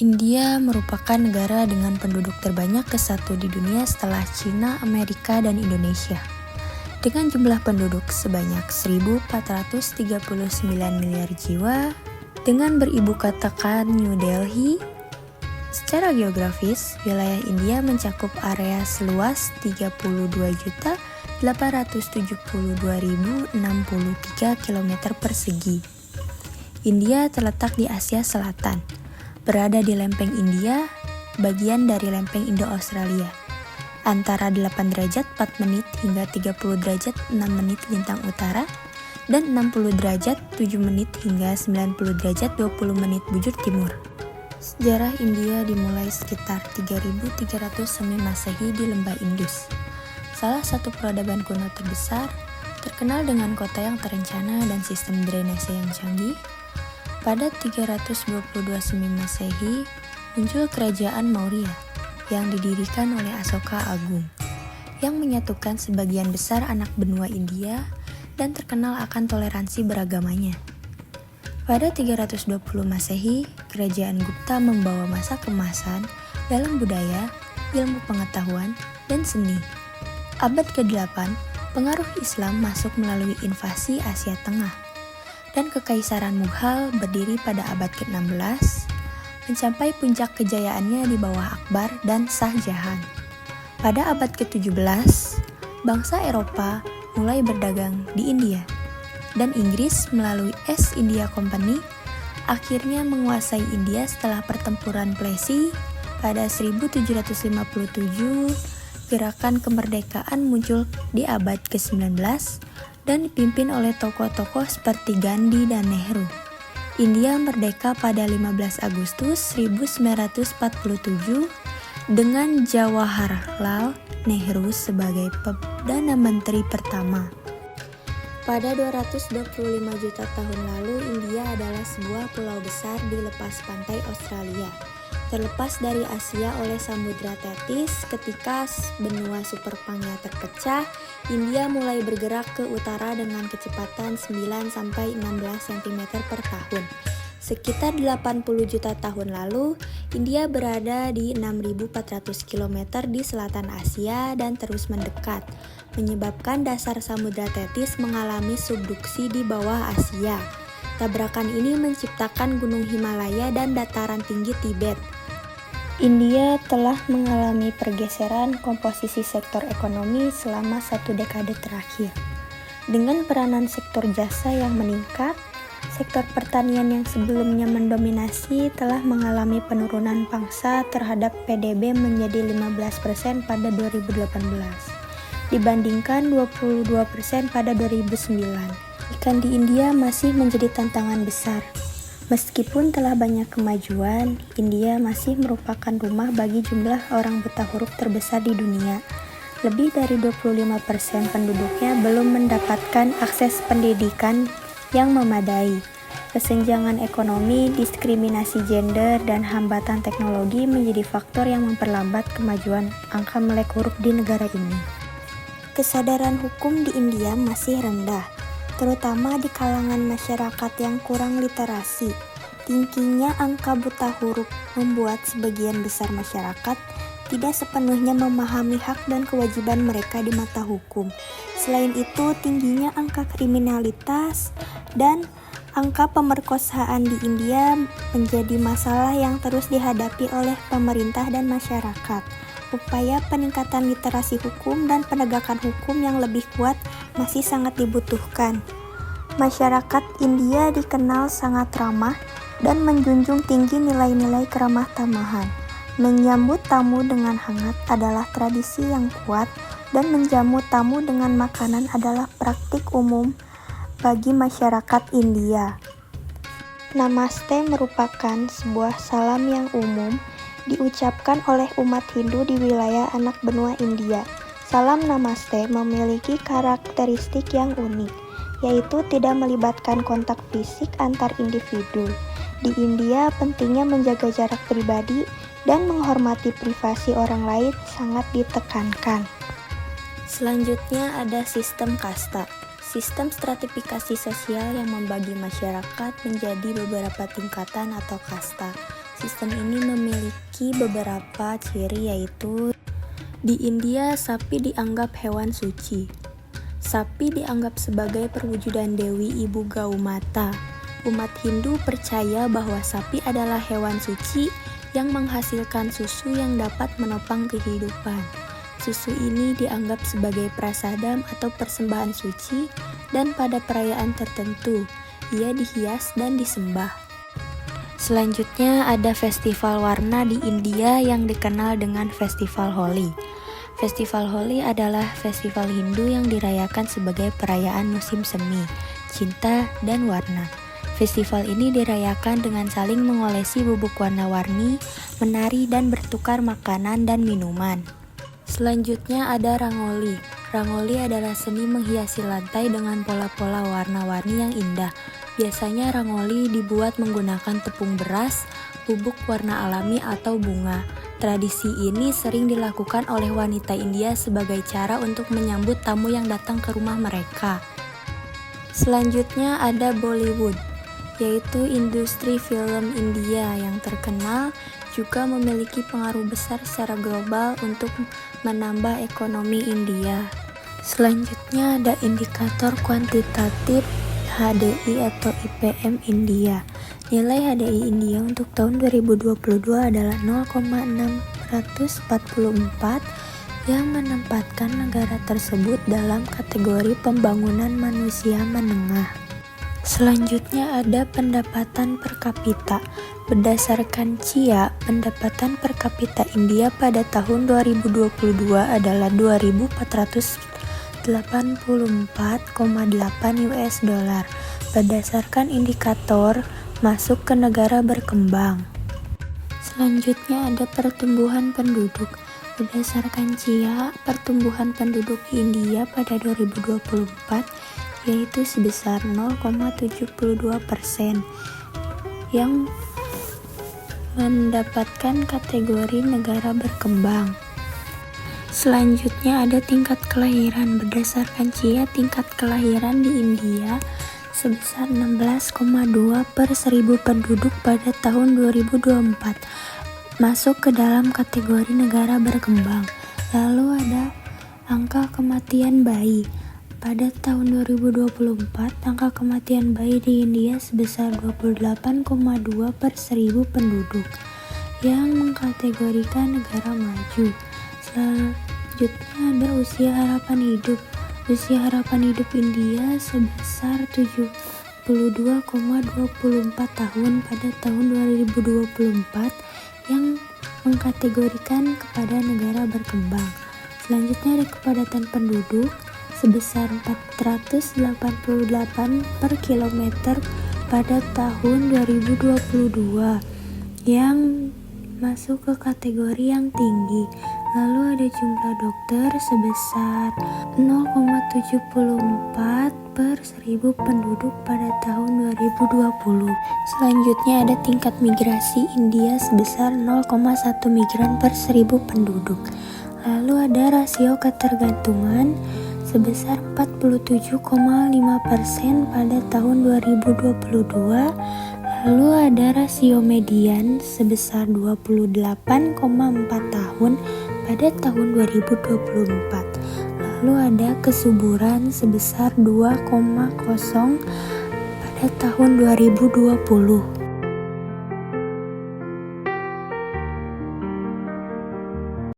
India merupakan negara dengan penduduk terbanyak ke-1 di dunia setelah Cina, Amerika, dan Indonesia. Dengan jumlah penduduk sebanyak 1.439 miliar jiwa, dengan beribu kota New Delhi. Secara geografis, wilayah India mencakup area seluas 32.872.063 km persegi. India terletak di Asia Selatan, berada di lempeng India, bagian dari lempeng Indo-Australia, antara 8 derajat 4 menit hingga 30 derajat 6 menit lintang utara, dan 60 derajat 7 menit hingga 90 derajat 20 menit bujur timur. Sejarah India dimulai sekitar 3300 sebelum Masehi di lembah Indus, salah satu peradaban kuno terbesar, terkenal dengan kota yang terencana dan sistem drainase yang canggih. Pada 322 sebelum Masehi, muncul kerajaan Maurya yang didirikan oleh Asoka Agung, yang menyatukan sebagian besar anak benua India dan terkenal akan toleransi beragamanya. Pada 320 Masehi, kerajaan Gupta membawa masa kemasan dalam budaya, ilmu pengetahuan, dan seni. Abad ke-8, pengaruh Islam masuk melalui invasi Asia Tengah, dan Kekaisaran Mughal berdiri pada abad ke-16, mencapai puncak kejayaannya di bawah Akbar dan Shah Jahan. Pada abad ke-17, bangsa Eropa mulai berdagang di India, dan Inggris melalui East India Company akhirnya menguasai India setelah pertempuran Plassey pada 1757. Gerakan kemerdekaan muncul di abad ke-19 dan dipimpin oleh tokoh-tokoh seperti Gandhi dan Nehru. India merdeka pada 15 Agustus 1947 dengan Jawaharlal Nehru sebagai Perdana Menteri pertama. Pada 225 juta tahun lalu, India adalah sebuah pulau besar di lepas pantai Australia, terlepas dari Asia oleh Samudra Tethys. Ketika benua Superpangnya terpecah, India mulai bergerak ke utara dengan kecepatan 9-16 cm per tahun. Sekitar 80 juta tahun lalu, India berada di 6.400 km di selatan Asia dan terus mendekat, menyebabkan dasar Samudra Tethys mengalami subduksi di bawah Asia. Tabrakan ini menciptakan Gunung Himalaya dan dataran tinggi Tibet. India telah mengalami pergeseran komposisi sektor ekonomi selama 1 dekade terakhir. Dengan peranan sektor jasa yang meningkat, sektor pertanian yang sebelumnya mendominasi telah mengalami penurunan pangsa terhadap PDB menjadi 15% pada 2018, dibandingkan 22% pada 2009. Ikan di India masih menjadi tantangan besar. Meskipun telah banyak kemajuan, India masih merupakan rumah bagi jumlah orang buta huruf terbesar di dunia. Lebih dari 25% penduduknya belum mendapatkan akses pendidikan yang memadai. Kesenjangan ekonomi, diskriminasi gender, dan hambatan teknologi menjadi faktor yang memperlambat kemajuan angka melek huruf di negara ini. Kesadaran hukum di India masih rendah, terutama di kalangan masyarakat yang kurang literasi. Tingginya angka buta huruf membuat sebagian besar masyarakat tidak sepenuhnya memahami hak dan kewajiban mereka di mata hukum. Selain itu, tingginya angka kriminalitas dan angka pemerkosaan di India menjadi masalah yang terus dihadapi oleh pemerintah dan masyarakat. Upaya peningkatan literasi hukum dan penegakan hukum yang lebih kuat masih sangat dibutuhkan. Masyarakat India dikenal sangat ramah dan menjunjung tinggi nilai-nilai keramah tamahan. Menyambut tamu dengan hangat adalah tradisi yang kuat, dan menjamu tamu dengan makanan adalah praktik umum bagi masyarakat India. Namaste merupakan sebuah salam yang umum diucapkan oleh umat Hindu di wilayah anak benua India. Salam Namaste memiliki karakteristik yang unik, yaitu tidak melibatkan kontak fisik antar individu. Di India, pentingnya menjaga jarak pribadi dan menghormati privasi orang lain sangat ditekankan. Selanjutnya ada sistem kasta. Sistem stratifikasi sosial yang membagi masyarakat menjadi beberapa tingkatan atau kasta. Sistem ini memiliki beberapa ciri, yaitu di India sapi dianggap hewan suci. Sapi dianggap sebagai perwujudan Dewi Ibu Gaumata. Umat Hindu percaya bahwa sapi adalah hewan suci yang menghasilkan susu yang dapat menopang kehidupan. Susu ini dianggap sebagai prasadam atau persembahan suci, dan pada perayaan tertentu, ia dihias dan disembah. Selanjutnya ada festival warna di India yang dikenal dengan Festival Holi. Festival Holi adalah festival Hindu yang dirayakan sebagai perayaan musim semi, cinta, dan warna. Festival ini dirayakan dengan saling mengolesi bubuk warna-warni, menari, dan bertukar makanan dan minuman. Selanjutnya ada Rangoli. Rangoli adalah seni menghiasi lantai dengan pola-pola warna-warni yang indah. Biasanya Rangoli dibuat menggunakan tepung beras, bubuk warna alami, atau bunga. Tradisi ini sering dilakukan oleh wanita India sebagai cara untuk menyambut tamu yang datang ke rumah mereka. Selanjutnya ada Bollywood, yaitu industri film India yang terkenal, juga memiliki pengaruh besar secara global untuk menambah ekonomi India. Selanjutnya ada indikator kuantitatif HDI atau IPM India. Nilai HDI India untuk tahun 2022 adalah 0,644 yang menempatkan negara tersebut dalam kategori pembangunan manusia menengah. Selanjutnya ada pendapatan per kapita. Berdasarkan CIA, pendapatan per kapita India pada tahun 2022 adalah 2.484,8 US dollar berdasarkan indikator masuk ke negara berkembang. Selanjutnya ada pertumbuhan penduduk. Berdasarkan CIA, pertumbuhan penduduk India pada 2024 yaitu sebesar 0,72% yang mendapatkan kategori negara berkembang. Selanjutnya ada tingkat kelahiran. Berdasarkan CIA, tingkat kelahiran di India sebesar 16,2 per 1000 penduduk pada tahun 2024, masuk ke dalam kategori negara berkembang. Lalu ada angka kematian bayi. Pada tahun 2024, angka kematian bayi di India sebesar 28,2 per 1000 penduduk, yang mengkategorikan negara maju. Selanjutnya ada usia harapan hidup. Usia harapan hidup India sebesar 72,24 tahun pada tahun 2024, yang mengkategorikan kepada negara berkembang. Selanjutnya ada kepadatan penduduk sebesar 488 per kilometer pada tahun 2022 yang masuk ke kategori yang tinggi. Lalu ada jumlah dokter sebesar 0,74 per 1000 penduduk pada tahun 2020. Selanjutnya ada tingkat migrasi India sebesar 0,1 migran per 1000 penduduk. Lalu ada rasio ketergantungan sebesar 47,5% pada tahun 2022. Lalu ada rasio median sebesar 28,4 tahun pada tahun 2024. Lalu ada kesuburan sebesar 2,0 pada tahun 2020.